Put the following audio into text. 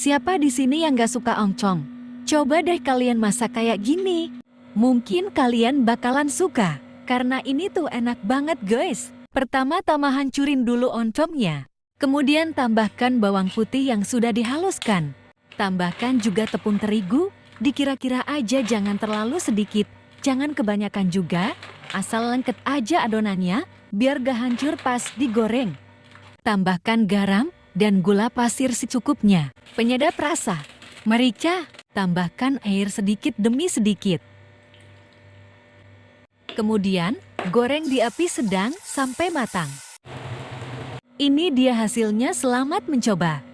Siapa di sini yang gak suka oncom? Coba deh kalian masak kayak gini. Mungkin kalian bakalan suka. Karena ini tuh enak banget guys. Pertama-tama hancurin dulu oncomnya. Kemudian tambahkan bawang putih yang sudah dihaluskan. Tambahkan juga tepung terigu. Dikira-kira aja, jangan terlalu sedikit. Jangan kebanyakan juga. Asal lengket aja adonannya. Biar gak hancur pas digoreng. Tambahkan garam dan gula pasir secukupnya. Penyedap rasa, merica, tambahkan air sedikit demi sedikit. Kemudian, goreng di api sedang sampai matang. Ini dia hasilnya, selamat mencoba.